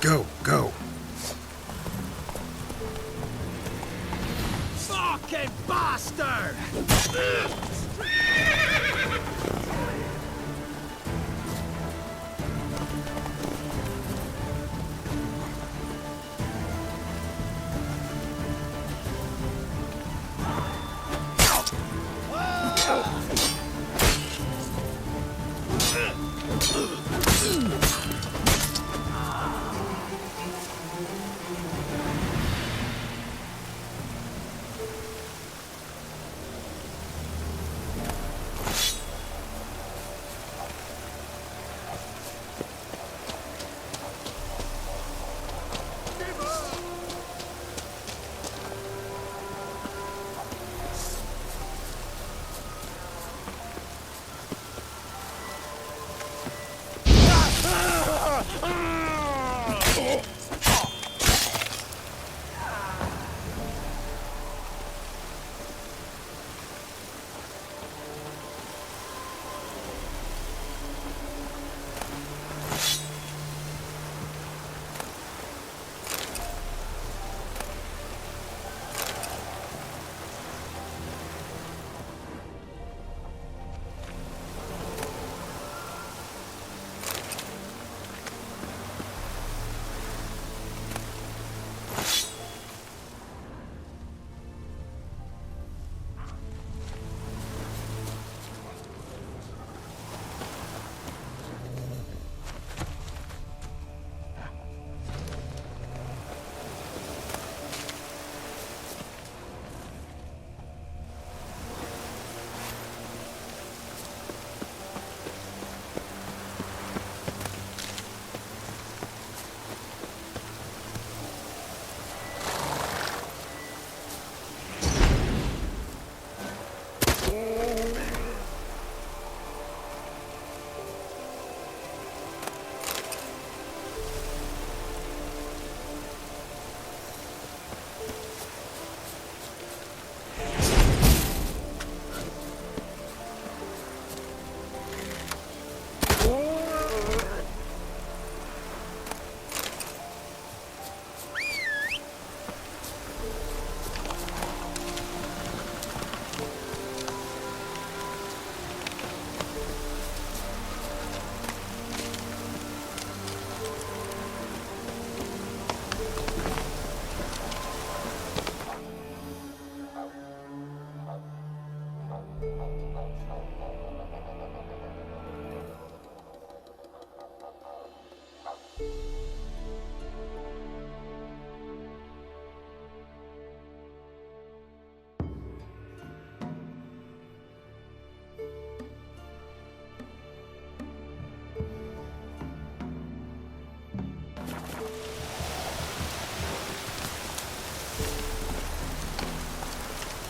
Go, go. Fucking bastard!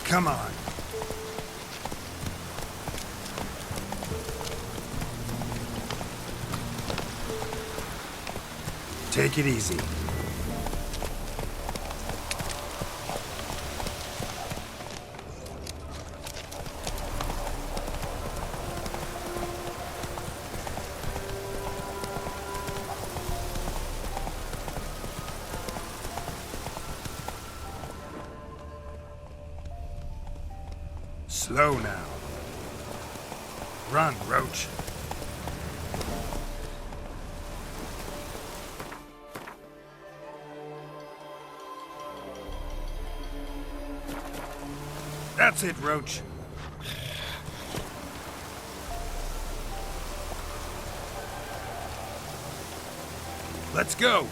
Come on. Take it easy. Slow now. Run, Roach. That's it, Roach. Let's go.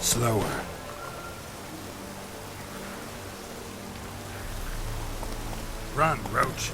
Slower. Run, Roach.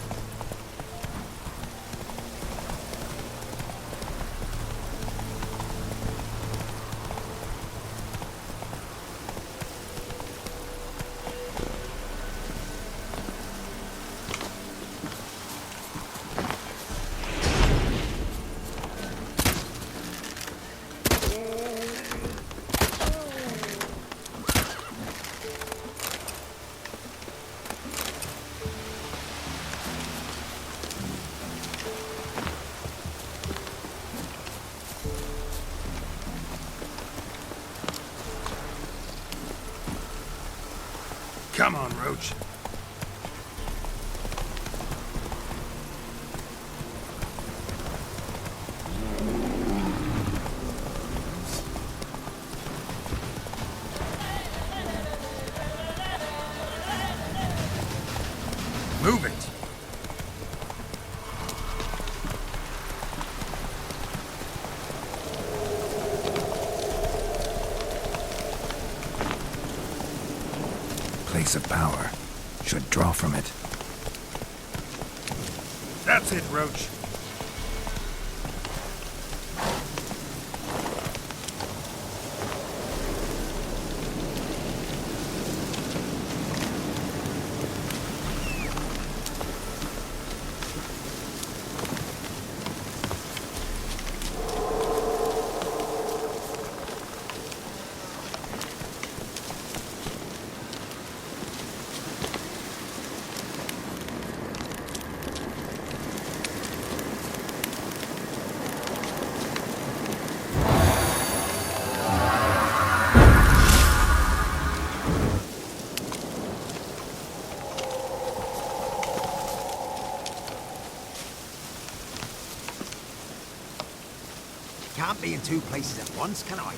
Come on, Roach. Move it. Place of power. Should draw from it. That's it, Roach. Can't be in two places at once, can I?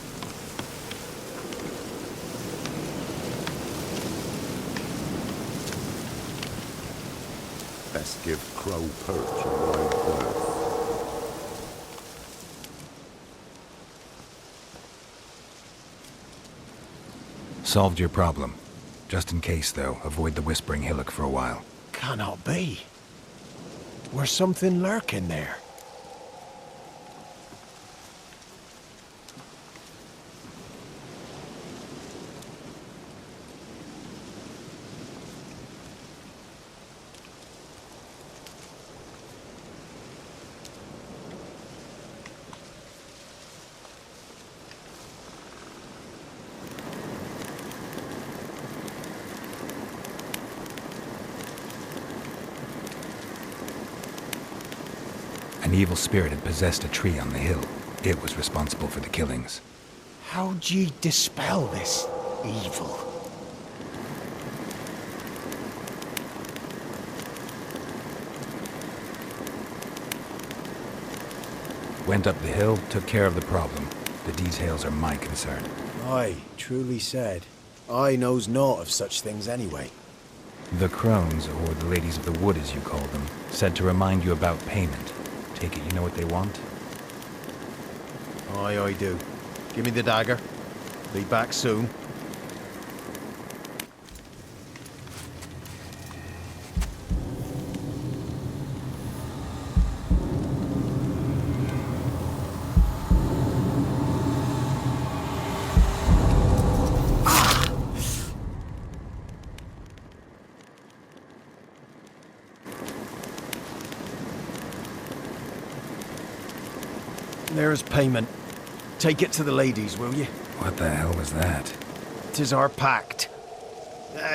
Best give Crow Perch a wide berth. Solved your problem. Just in case, though, avoid the Whispering Hillock for a while. Cannot be. There's something lurking there. An evil spirit had possessed a tree on the hill. It was responsible for the killings. How'd ye dispel this evil? Went up the hill, took care of the problem. The details are my concern. Aye, truly said. I knows naught of such things anyway. The crones, or the ladies of the wood as you call them, said to remind you about payment. Take it you know what they want? Aye, I do. Give me the dagger. Be back soon. There's payment. Take it to the ladies, will you? What the hell was that? 'Tis our pact.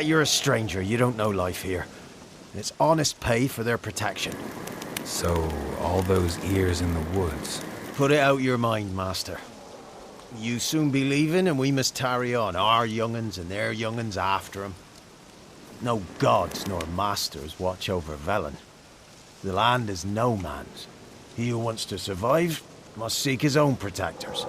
You're a stranger, you don't know life here. It's honest pay for their protection. So, all those ears in the woods. Put it out your mind, master. You soon be leaving and we must tarry on, our young'uns and their young'uns after 'em. No gods nor masters watch over Velen. The land is no man's. He who wants to survive must seek his own protectors.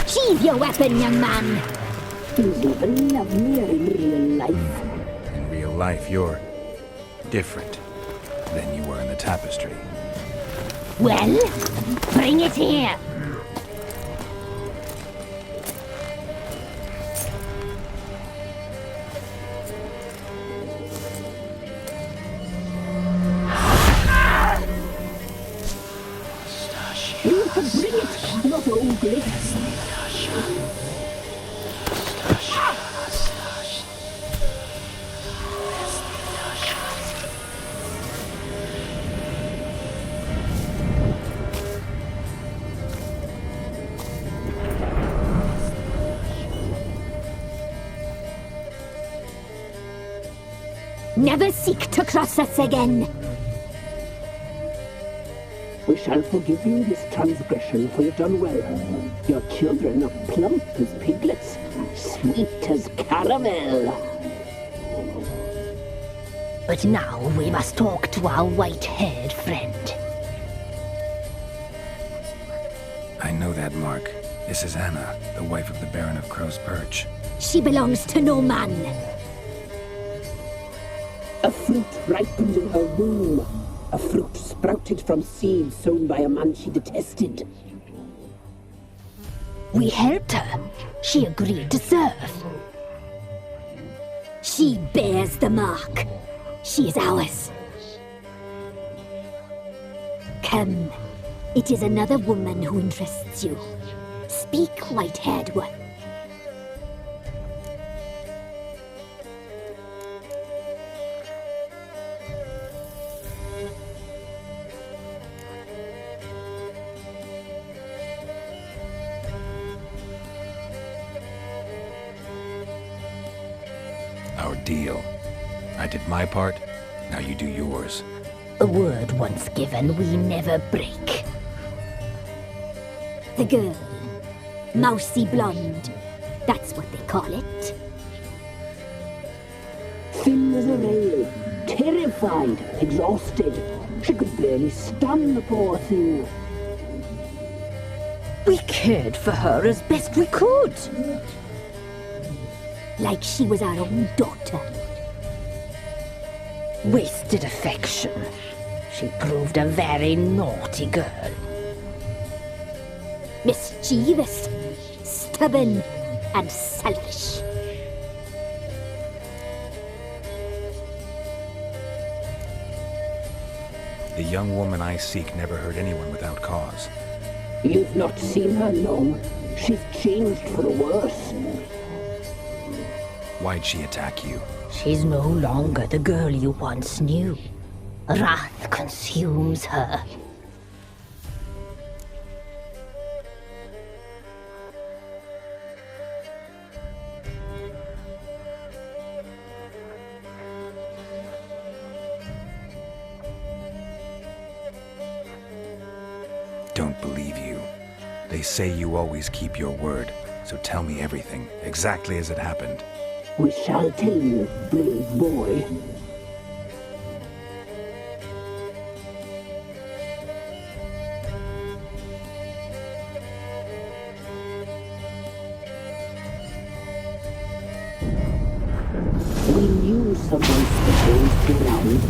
Sheathe your weapon, young man. You never loved me in real life. In real life, you're different than you were in the tapestry. Well, bring it here. You can bring it, not ugly. Never seek to cross us again. We shall forgive you this transgression, for you've done well. Your children are plump as piglets, sweet as caramel. But now we must talk to our white-haired friend. I know that mark. This is Anna, the wife of the Baron of Crow's Perch. She belongs to no man. A fruit ripened in her womb. A fruit sprouted from seeds sown by a man she detested. We helped her. She agreed to serve. She bears the mark. She is ours. Come. It is another woman who interests you. Speak, white-haired one. Our deal. I did my part, now you do yours. A word once given, we never break. The girl. Mousy blonde. That's what they call it. Thin as a rail, terrified, exhausted. She could barely stand, the poor thing. We cared for her as best we could. Like she was our own daughter. Wasted affection. She proved a very naughty girl. Mischievous, stubborn, and selfish. The young woman I seek never hurt anyone without cause. You've not seen her long. She's changed for the worse. Why'd she attack you? She's no longer the girl you once knew. Wrath consumes her. Don't believe you. They say you always keep your word, so tell me everything, exactly as it happened. We shall tell you, brave boy. We knew someone special around.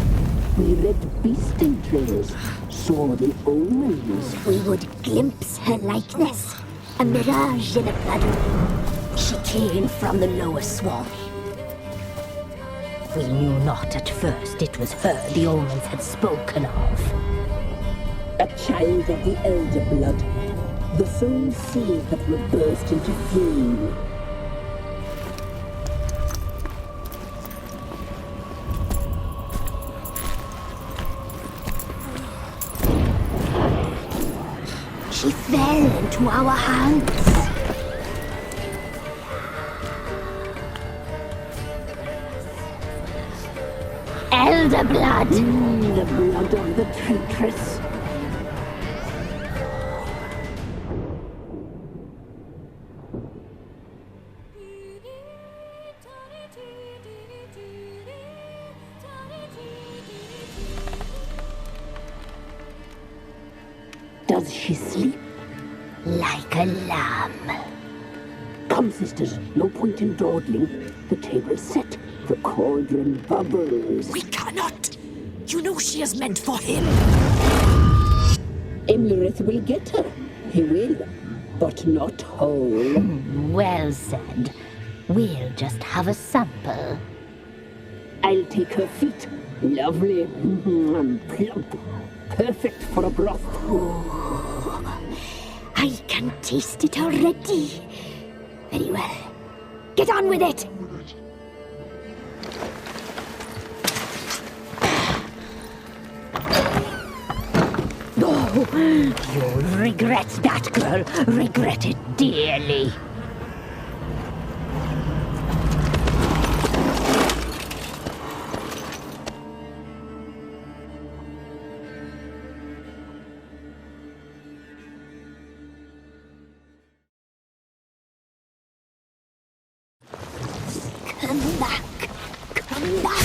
We read beasting trails, saw the omens. We would glimpse her likeness, a mirage in a puddle. She came from the lower swamp. We knew not at first it was her the omens had spoken of. A child of the elder blood, the soul seed that will burst into flame. She fell into our hands. Elder blood! The blood of the traitress. Does she sleep? Like a lamb. Come, sisters, no point in dawdling. The table's set. The cauldron bubbles. We cannot! You know she is meant for him! Imlerith will get her. He will, but not whole. Well said. We'll just have a sample. I'll take her feet. Lovely. And plump. Perfect for a broth. I can taste it already. Very well. Get on with it! Oh, you'll regret that, girl. Regret it dearly. Come back. Come back.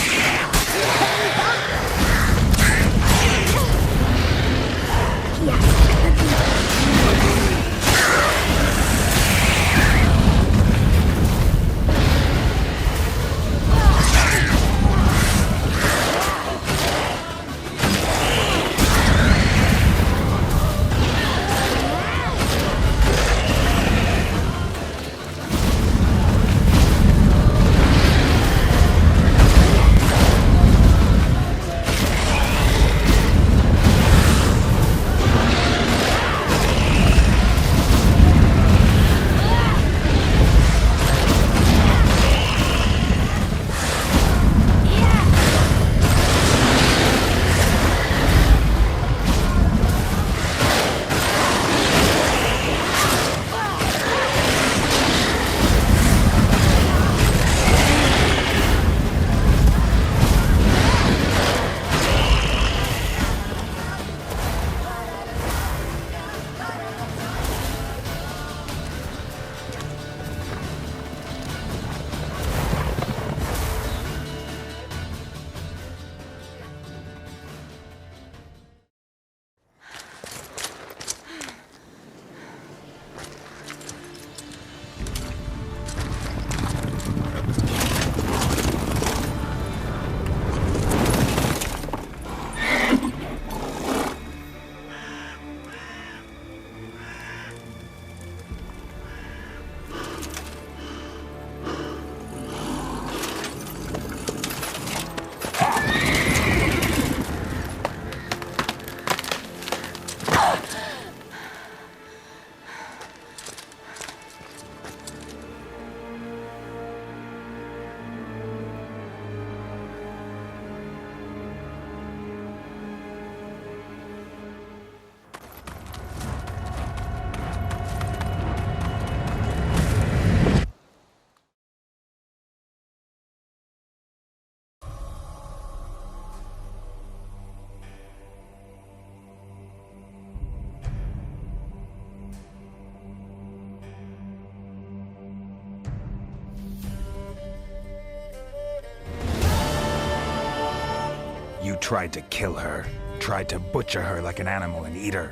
You tried to kill her. Tried to butcher her like an animal and eat her.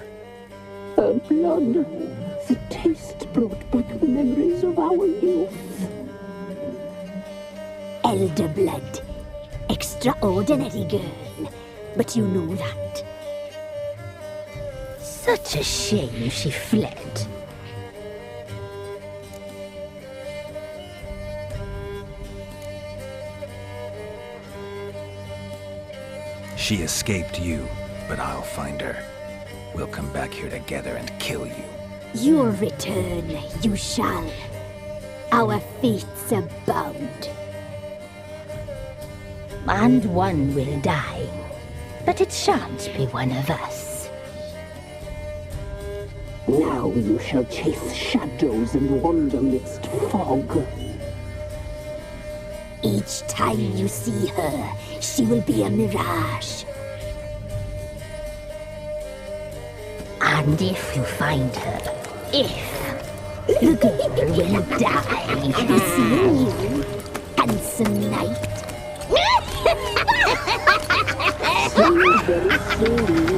Her blood. The taste brought back memories of our youth. Elder blood. Extraordinary girl. But you know that. Such a shame she fled. She escaped you, but I'll find her. We'll come back here together and kill you. Your return, you shall. Our fates are bound. And one will die, but it shan't be one of us. Now you shall chase shadows and wander midst fog. Each time you see her, she will be a mirage. And if you find her, the girl will die. Seeing you, handsome knight. Very soon.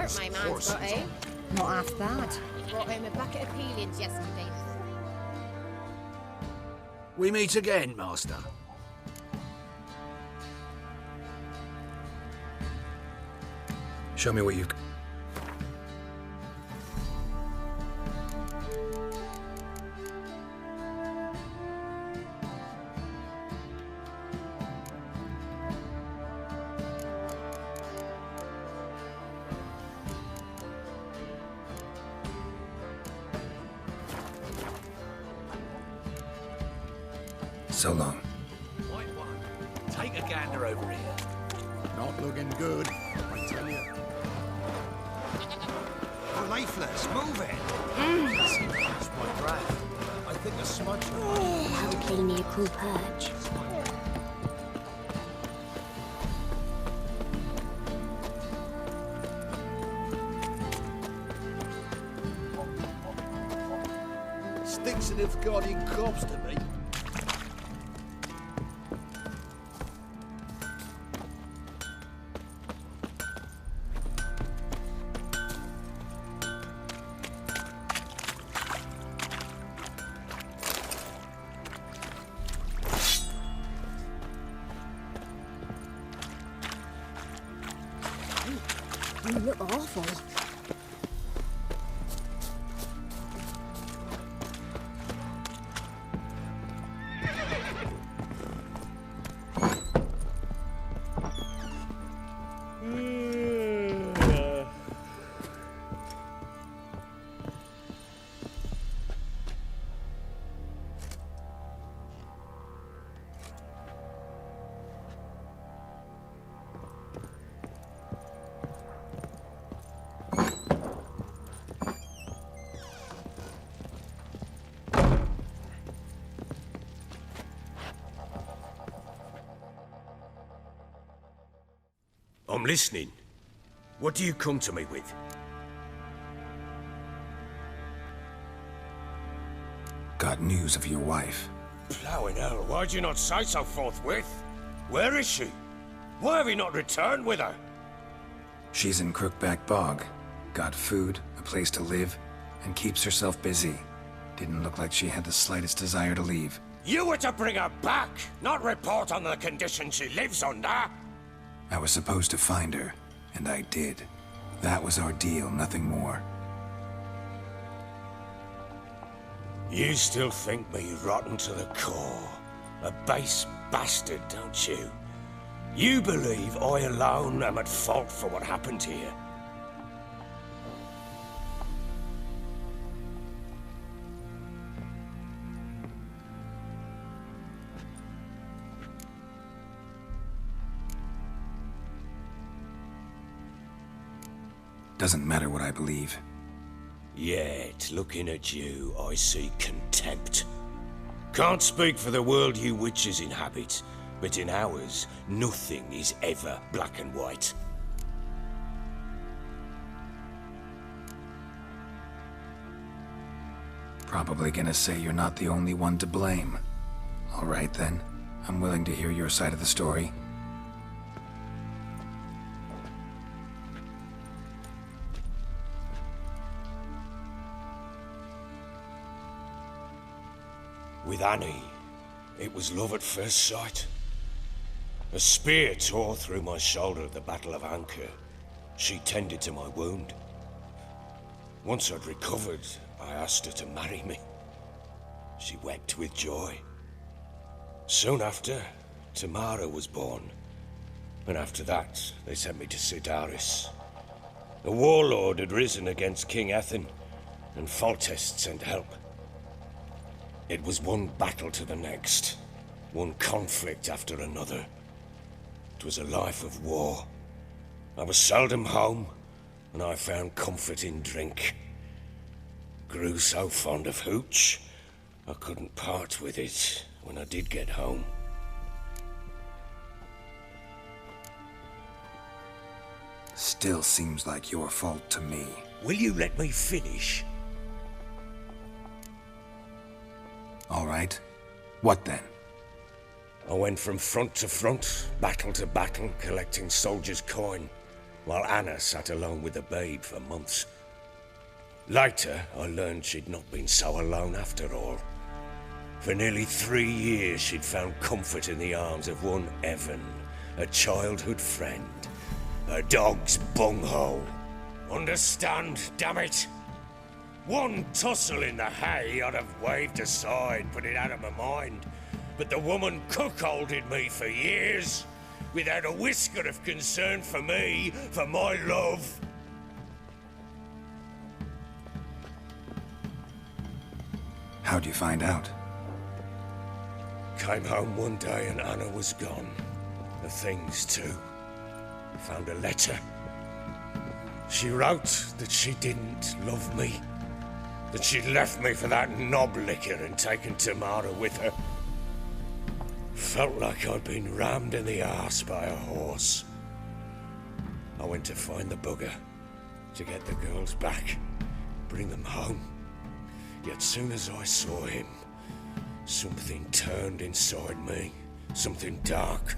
Yes, my of man's course. got, eh? Not half bad. Brought home a bucket of peelings yesterday. We meet again, Master. Show me what you've... So long. White one. Take a gander over here. Not looking good, I tell you. You're lifeless. Move it. That's my breath. I think a smudge. Loudly near Cool Purge. Stinks of Nilfgaardian corpse to me. You look awful. I'm listening. What do you come to me with? Got news of your wife. Plowing hell, why'd you not say so forthwith? Where is she? Why have you not returned with her? She's in Crookback Bog. Got food, a place to live, and keeps herself busy. Didn't look like she had the slightest desire to leave. You were to bring her back, not report on the condition she lives under. I was supposed to find her, and I did. That was our deal, nothing more. You still think me rotten to the core. A base bastard, don't you? You believe I alone am at fault for what happened here. Doesn't matter what I believe. Yet, looking at you, I see contempt. Can't speak for the world you witches inhabit, but in ours, nothing is ever black and white. Probably gonna say you're not the only one to blame. All right then, I'm willing to hear your side of the story. With Annie, it was love at first sight. A spear tore through my shoulder at the Battle of Anchor. She tended to my wound. Once I'd recovered, I asked her to marry me. She wept with joy. Soon after, Tamara was born. And after that, they sent me to Sidaris. A warlord had risen against King Ethan, and Foltest sent help. It was one battle to the next, one conflict after another. It was a life of war. I was seldom home, and I found comfort in drink. Grew so fond of hooch, I couldn't part with it when I did get home. Still seems like your fault to me. Will you let me finish? All right. What then? I went from front to front, battle to battle, collecting soldiers' coin. while Anna sat alone with the babe for months. Later, I learned she'd not been so alone after all. For nearly 3 years, she'd found comfort in the arms of one Evan, a childhood friend. A dog's bunghole. Understand, damn it? One tussle in the hay I'd have waved aside, put it out of my mind. But the woman cuckolded me for years, without a whisker of concern for me, for my love. How'd you find out? Came home one day and Anna was gone. The things too. Found a letter. She wrote that she didn't love me. That she'd left me for that knob licker and taken Tamara with her. Felt like I'd been rammed in the arse by a horse. I went to find the bugger, to get the girls back, bring them home. Yet soon as I saw him, something turned inside me, something dark.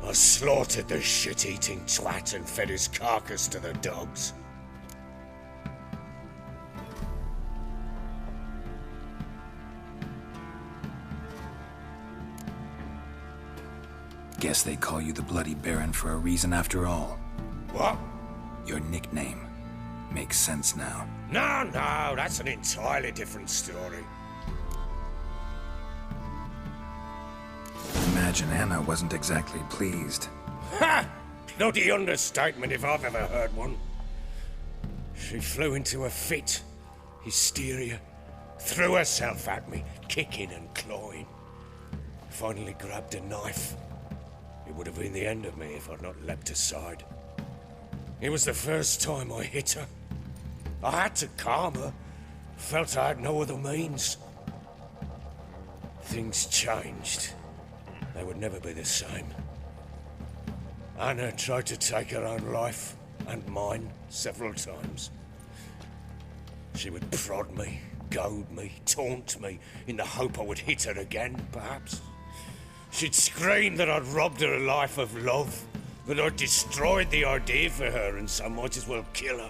I slaughtered the shit-eating twat and fed his carcass to the dogs. Guess they call you the Bloody Baron for a reason after all. What? Your nickname. Makes sense now. No, that's an entirely different story. Imagine Anna wasn't exactly pleased. Ha! Bloody understatement if I've ever heard one. She flew into a fit. Hysteria. Threw herself at me, kicking and clawing. Finally grabbed a knife. It would have been the end of me if I'd not leapt aside. It was the first time I hit her. I had to calm her. Felt I had no other means. Things changed. They would never be the same. Anna tried to take her own life, and mine, several times. She would prod me, goad me, taunt me, in the hope I would hit her again, perhaps. She'd scream that I'd robbed her a life of love, that I'd destroyed the idea for her and so might as well kill her.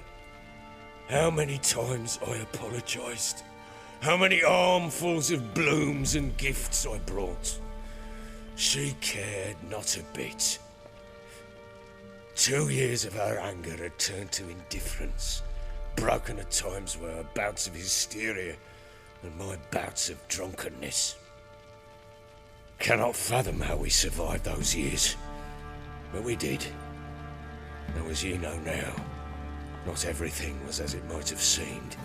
How many times I apologized. How many armfuls of blooms and gifts I brought. She cared not a bit. 2 years of her anger had turned to indifference, broken at times were her bouts of hysteria and my bouts of drunkenness. Cannot fathom how we survived those years, but we did. Though as you know now, not everything was as it might have seemed.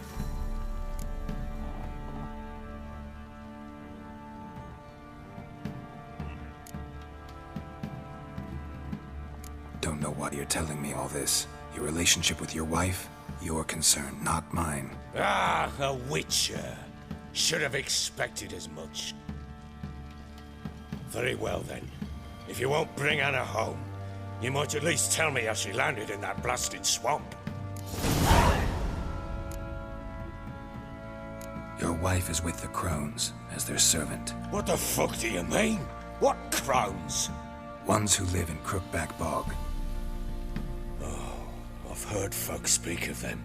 Don't know why you're telling me all this. Your relationship with your wife? Your concern, not mine. Ah, a witcher. Should have expected as much. Very well then. If you won't bring Anna home, you might at least tell me how she landed in that blasted swamp. Your wife is with the Crones, as their servant. What the fuck do you mean? What crones? Ones who live in Crookback Bog. I've heard folk speak of them,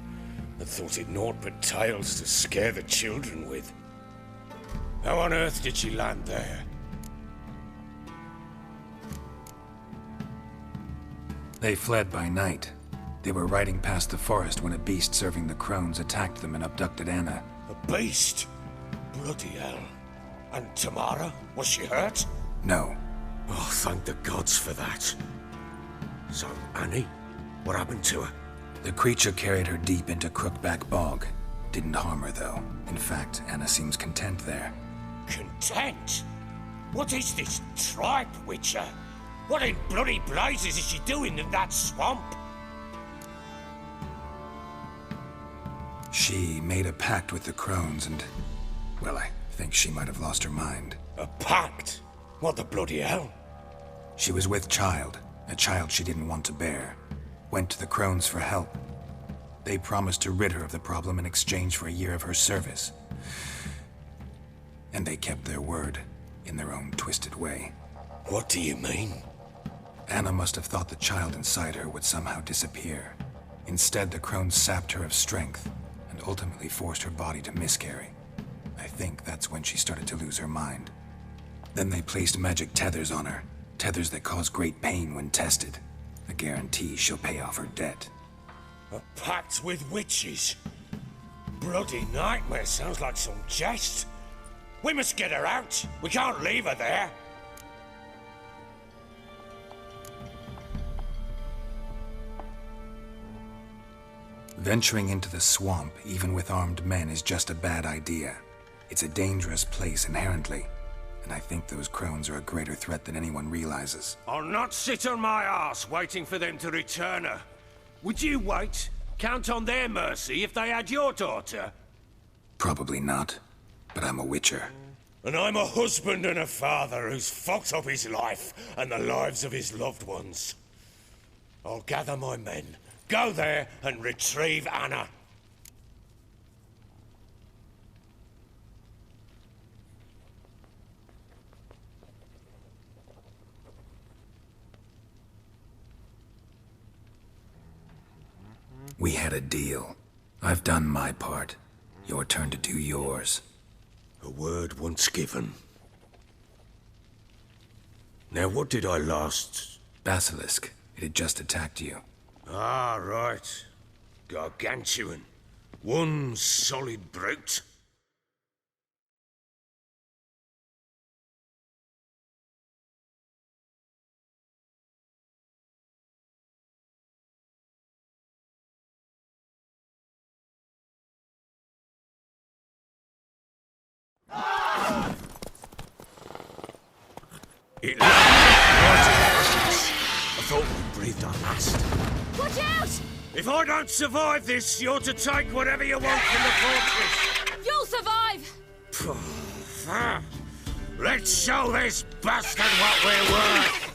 and thought it naught but tales to scare the children with. How on earth did she land there? They fled by night. They were riding past the forest when a beast serving the Crones attacked them and abducted Anna. A beast? Bloody hell. And Tamara? Was she hurt? No. Oh, thank the gods for that. So, Annie? What happened to her? The creature carried her deep into Crookback Bog. Didn't harm her, though. In fact, Anna seems content there. Content? What is this tripe, Witcher? What in bloody blazes is she doing in that swamp? She made a pact with the Crones and... well, I think she might have lost her mind. A pact? What the bloody hell? She was with child, a child she didn't want to bear. Went to the Crones for help. They promised to rid her of the problem in exchange for a year of her service. And they kept their word, in their own twisted way. What do you mean? Anna must have thought the child inside her would somehow disappear. Instead, the crones sapped her of strength and ultimately forced her body to miscarry. I think that's when she started to lose her mind. Then they placed magic tethers on her, tethers that cause great pain when tested. A guarantee she'll pay off her debt. A pact with witches? Bloody nightmare, sounds like some jest. We must get her out. We can't leave her there. Venturing into the swamp, even with armed men, is just a bad idea. It's a dangerous place inherently, and I think those crones are a greater threat than anyone realizes. I'll not sit on my arse waiting for them to return her. Would you wait? Count on their mercy if they had your daughter? Probably not, but I'm a witcher. And I'm a husband and a father who's fucked up his life and the lives of his loved ones. I'll gather my men, go there and retrieve Anna. We had a deal. I've done my part. Your turn to do yours. A word once given. Now what did I last... Basilisk. It had just attacked you. Ah, right. Gargantuan. One solid brute. It I thought we breathed our last. Watch out! If I don't survive this, you're to take whatever you want from the fortress. You'll survive! Let's show this bastard what we're worth!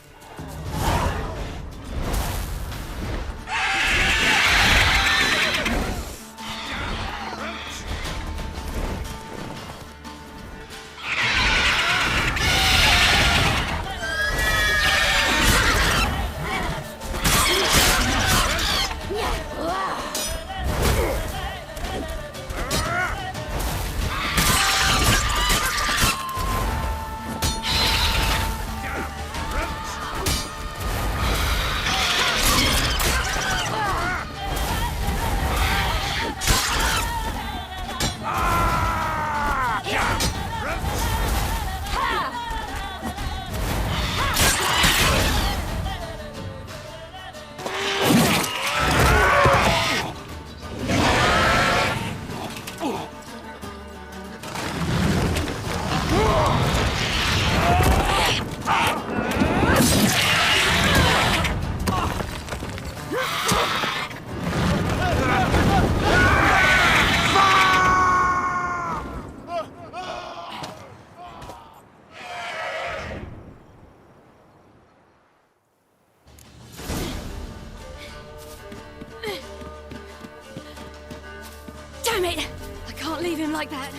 Damn it! I can't leave him like that.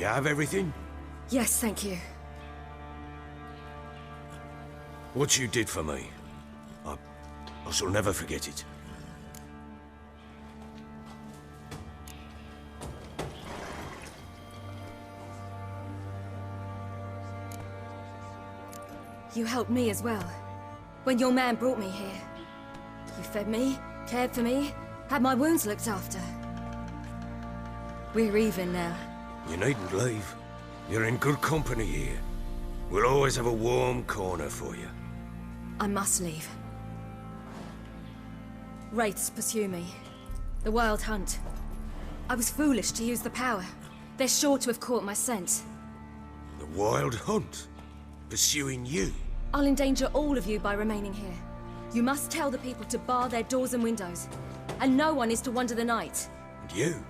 You have everything? Yes, thank you. What you did for me, I shall never forget it. You helped me as well. When your man brought me here. You fed me, cared for me, had my wounds looked after. We're even now. You needn't leave. You're in good company here. We'll always have a warm corner for you. I must leave. Wraiths pursue me. The Wild Hunt. I was foolish to use the power. They're sure to have caught my scent. The Wild Hunt? Pursuing you? I'll endanger all of you by remaining here. You must tell the people to bar their doors and windows. And no one is to wander the night. And you?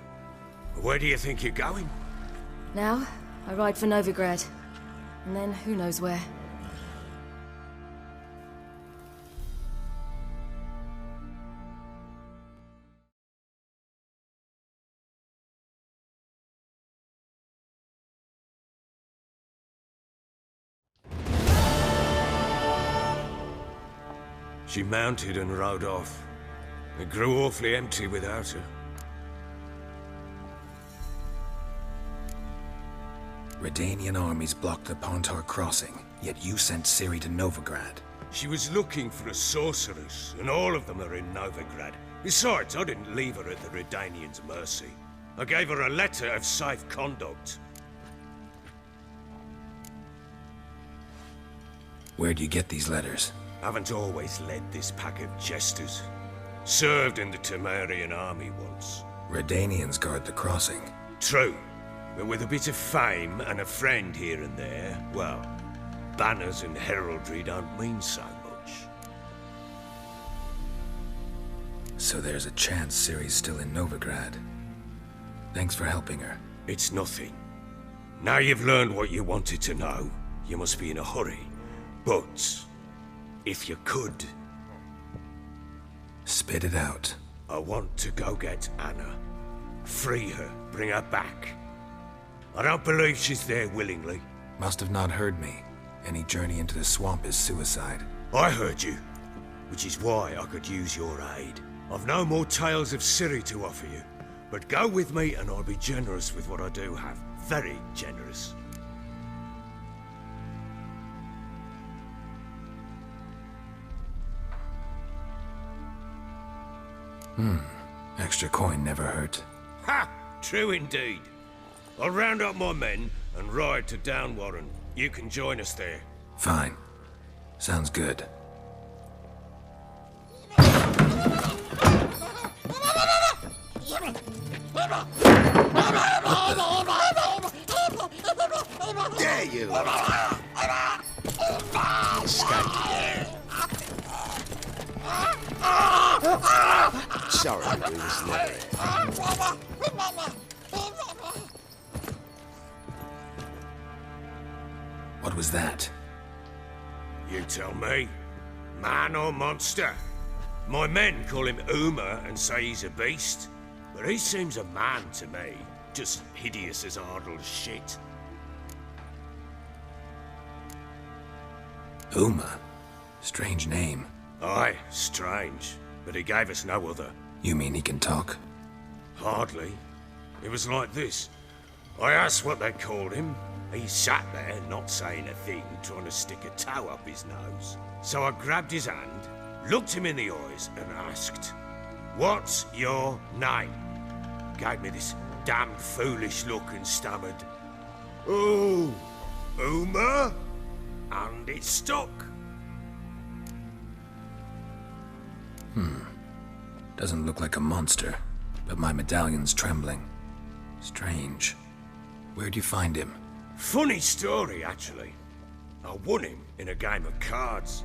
Where do you think you're going? Now, I ride for Novigrad. And then who knows where. She mounted and rode off. It grew awfully empty without her. Redanian armies blocked the Pontar crossing, yet you sent Ciri to Novigrad. She was looking for a sorceress, and all of them are in Novigrad. Besides, I didn't leave her at the Redanians' mercy. I gave her a letter of safe conduct. Where'd you get these letters? Haven't always led this pack of jesters. Served in the Temerian army once. Redanians guard the crossing. True, but with a bit of fame and a friend here and there, well, banners and heraldry don't mean so much. So there's a chance Ciri's still in Novigrad. Thanks for helping her. It's nothing. Now you've learned what you wanted to know, you must be in a hurry. But if you could... Spit it out. I want to go get Anna. Free her, bring her back. I don't believe she's there willingly. Must have not heard me. Any journey into the swamp is suicide. I heard you, which is why I could use your aid. I've no more tales of Ciri to offer you, but go with me and I'll be generous with what I do have. Very generous. Extra coin never hurt. Ha! True indeed. I'll round up my men and ride to Downwarren. You can join us there. Fine. Sounds good. There you are. Sorry, we was never here. What was that? You tell me. Man or monster? My men call him Uma and say he's a beast. But he seems a man to me. Just hideous as Ardle's shit. Uma? Strange name. Aye, strange. But he gave us no other. You mean he can talk? Hardly. It was like this. I asked what they called him. He sat there, not saying a thing, trying to stick a toe up his nose. So I grabbed his hand, looked him in the eyes, and asked, "What's your name?" Gave me this damned foolish look and stammered, "Oh, Uma?" And it stuck. Doesn't look like a monster, but my medallion's trembling. Strange. Where'd you find him? Funny story, actually. I won him in a game of cards.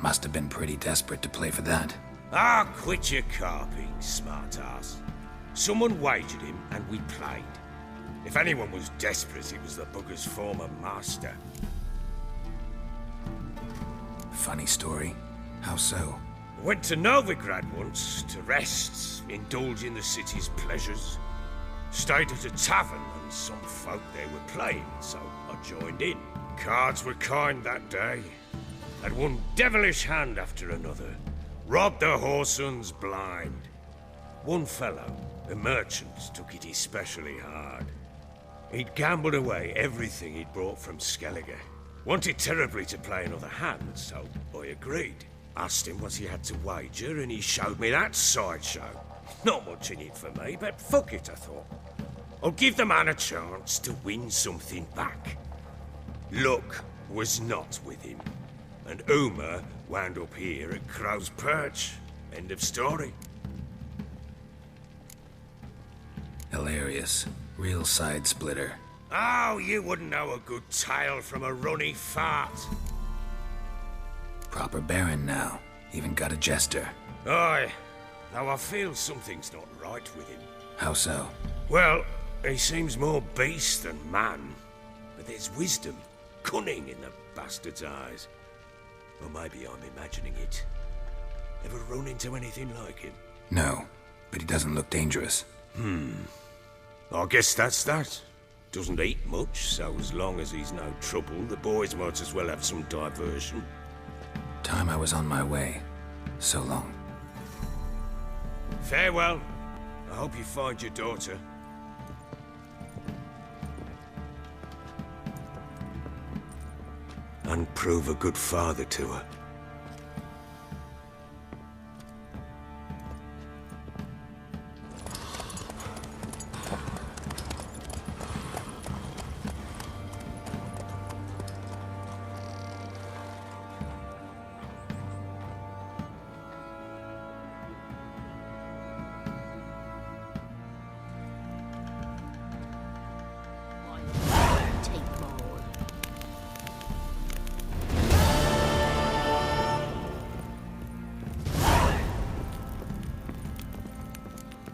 Must have been pretty desperate to play for that. Ah, quit your carping, smartass. Someone wagered him and we played. If anyone was desperate, it was the bugger's former master. Funny story. How so? Went to Novigrad once to rest, indulge in the city's pleasures. Stayed at a tavern and some folk there were playing, so I joined in. Cards were kind that day. Had one devilish hand after another. Robbed the whoresun's blind. One fellow, a merchant, took it especially hard. He'd gambled away everything he'd brought from Skellige. Wanted terribly to play another hand, so I agreed. Asked him what he had to wager, and he showed me that sideshow. Not much in it for me, but fuck it, I thought. I'll give the man a chance to win something back. Luck was not with him, and Uma wound up here at Crow's Perch. End of story. Hilarious. Real side splitter. Oh, you wouldn't know a good tale from a runny fart. Proper baron now. Even got a jester. Aye, though I feel something's not right with him. How so? Well, he seems more beast than man. But there's wisdom, cunning in the bastard's eyes. Or maybe I'm imagining it. Ever run into anything like him? No, but he doesn't look dangerous. I guess that's that. Doesn't eat much, so as long as he's no trouble, the boys might as well have some diversion. Time I was on my way. So long. Farewell. I hope you find your daughter. And prove a good father to her.